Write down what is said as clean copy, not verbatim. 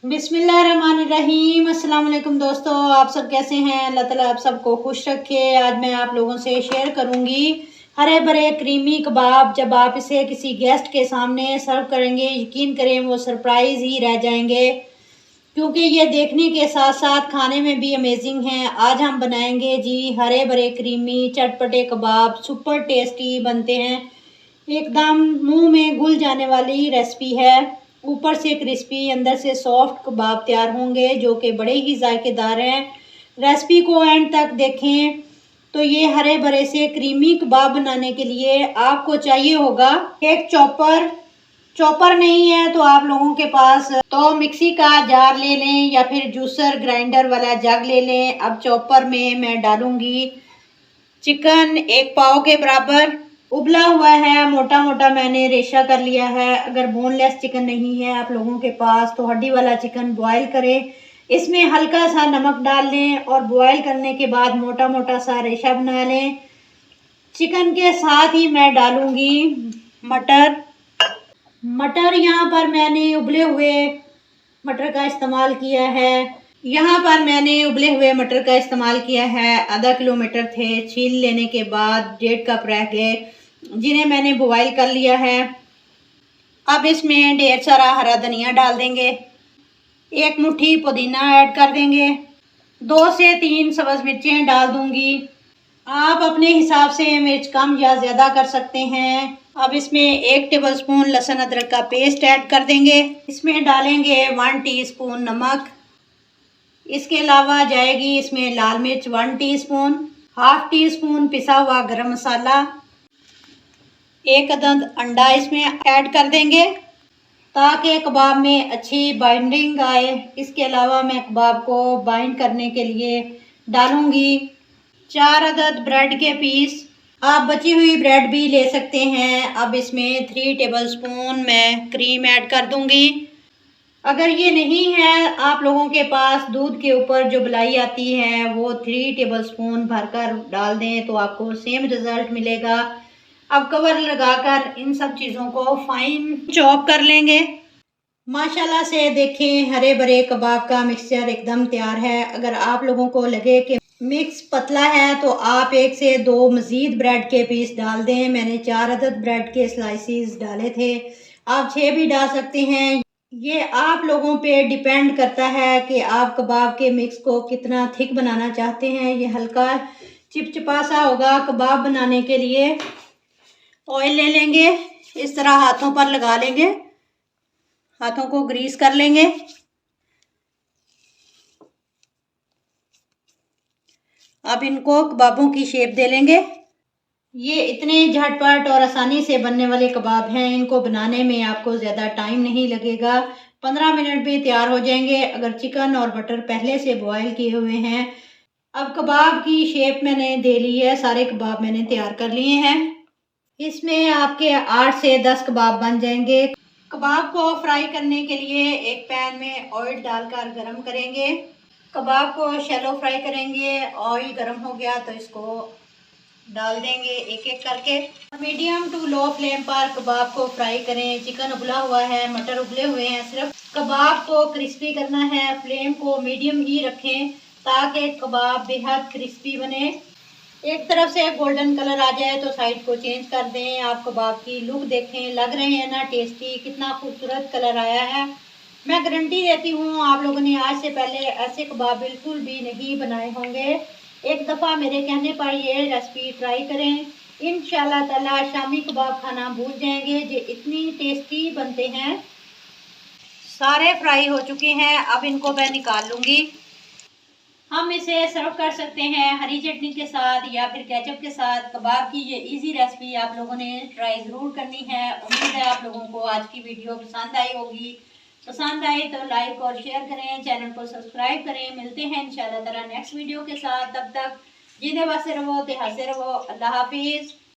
बिस्मिल्लाहिर्रहमानिर्रहीम। अस्सलाम वालेकुम दोस्तों, आप सब कैसे हैं? अल्लाह ताला आप सबको खुश रखे। आज मैं आप लोगों से शेयर करूंगी हरे भरे क्रीमी कबाब। जब आप इसे किसी गेस्ट के सामने सर्व करेंगे, यकीन करें वो सरप्राइज ही रह जाएंगे, क्योंकि ये देखने के साथ साथ खाने में भी अमेजिंग हैं। आज हम बनाएंगे जी हरे भरे क्रीमी चटपटे कबाब। सुपर टेस्टी बनते हैं, एकदम मुंह में घुल जाने वाली रेसिपी है। ऊपर से क्रिस्पी, अंदर से सॉफ्ट कबाब तैयार होंगे जो कि बड़े ही जायकेदार हैं। रेसिपी को एंड तक देखें। तो ये हरे भरे से क्रीमी कबाब बनाने के लिए आपको चाहिए होगा एक चॉपर। चॉपर नहीं है तो आप लोगों के पास तो मिक्सी का जार ले लें या फिर जूसर ग्राइंडर वाला जग ले लें। अब चॉपर में मैं डालूंगी चिकन 1 पाव के बराबर। उबला हुआ है, मोटा मोटा मैंने रेशा कर लिया है। अगर बोनलेस चिकन नहीं है आप लोगों के पास तो हड्डी वाला चिकन बॉयल करें। इसमें हल्का सा नमक डाल लें और बॉयल करने के बाद मोटा मोटा सा रेशा बना लें। चिकन के साथ ही मैं डालूंगी मटर। मटर यहाँ पर मैंने उबले हुए मटर का इस्तेमाल किया है। यहाँ पर मैंने उबले हुए मटर का इस्तेमाल किया है। आधा किलो मटर थे, छील लेने के बाद 1.5 कप रह गए, जिन्हें मैंने बॉयल कर लिया है। अब इसमें ढेर सारा हरा धनिया डाल देंगे, 1 मुट्ठी पुदीना ऐड कर देंगे, 2 से 3 सब्ज़ मिर्चें डाल दूंगी। आप अपने हिसाब से मिर्च कम या ज़्यादा कर सकते हैं। अब इसमें 1 टेबलस्पून लहसुन अदरक का पेस्ट ऐड कर देंगे। इसमें डालेंगे 1 टीस्पून नमक। इसके अलावा जाएगी इसमें लाल मिर्च 1 टीस्पून, हाफ टी स्पून पिसा हुआ गरम मसाला, 1 अदद अंडा इसमें ऐड कर देंगे ताकि कबाब में अच्छी बाइंडिंग आए। इसके अलावा मैं कबाब को बाइंड करने के लिए डालूंगी 4 अदद ब्रेड के पीस। आप बची हुई ब्रेड भी ले सकते हैं। अब इसमें 3 टेबलस्पून मैं क्रीम ऐड कर दूंगी। अगर ये नहीं है आप लोगों के पास, दूध के ऊपर जो मलाई आती है वो 3 टेबलस्पून भरकर डाल दें तो आपको सेम रिजल्ट मिलेगा। अब कवर लगाकर इन सब चीज़ों को फाइन चॉप कर लेंगे। माशाल्लाह से देखें हरे भरे कबाब का मिक्सचर एकदम तैयार है। अगर आप लोगों को लगे कि मिक्स पतला है तो आप 1 से 2 मज़ीद ब्रेड के पीस डाल दें। मैंने 4 अदद ब्रेड के स्लाइसिस डाले थे, आप 6 भी डाल सकते हैं। ये आप लोगों पे डिपेंड करता है कि आप कबाब के मिक्स को कितना थिक बनाना चाहते हैं। ये हल्का चिपचिपा सा होगा। कबाब बनाने के लिए ऑयल ले लेंगे, इस तरह हाथों पर लगा लेंगे, हाथों को ग्रीस कर लेंगे। अब इनको कबाबों की शेप दे लेंगे। ये इतने झटपट और आसानी से बनने वाले कबाब हैं, इनको बनाने में आपको ज़्यादा टाइम नहीं लगेगा, 15 मिनट में तैयार हो जाएंगे अगर चिकन और मटर पहले से बॉयल किए हुए हैं। अब कबाब की शेप मैंने दे ली है, सारे कबाब मैंने तैयार कर लिए हैं। इसमें आपके 8 से 10 कबाब बन जाएंगे। कबाब को फ्राई करने के लिए एक पैन में ऑयल डालकर गरम करेंगे। कबाब को शैलो फ्राई करेंगे। ऑयल गरम हो गया तो इसको डाल देंगे एक एक करके। मीडियम टू लो फ्लेम पर कबाब को फ्राई करें। चिकन उबला हुआ है, मटर उबले हुए हैं, सिर्फ कबाब को क्रिस्पी करना है। फ्लेम को मीडियम ही रखें ताकि कबाब बेहद क्रिस्पी बने। एक तरफ से गोल्डन कलर आ जाए तो साइड को चेंज कर दें। आप कबाब की लुक देखें, लग रहे हैं ना टेस्टी, कितना खूबसूरत कलर आया है। मैं गारंटी देती हूँ आप लोगों ने आज से पहले ऐसे कबाब बिल्कुल भी नहीं बनाए होंगे। एक दफ़ा मेरे कहने पर ये रेसिपी ट्राई करें, इंशाल्लाह ताला शामी कबाब खाना भूल जाएंगे। ये इतनी टेस्टी बनते हैं। सारे फ्राई हो चुके हैं, अब इनको मैं निकाल लूँगी। हम इसे सर्व कर सकते हैं हरी चटनी के साथ या फिर केचप के साथ। कबाब की ये इजी रेसिपी आप लोगों ने ट्राई ज़रूर करनी है। उम्मीद है आप लोगों को आज की वीडियो पसंद आई होगी। पसंद आई तो लाइक और शेयर करें, चैनल को सब्सक्राइब करें। मिलते हैं इंशाल्लाह ताला नेक्स्ट वीडियो के साथ। तब तक जिंदे वास्ते रहो, ते हंसते रहो। अल्लाह हाफिज़।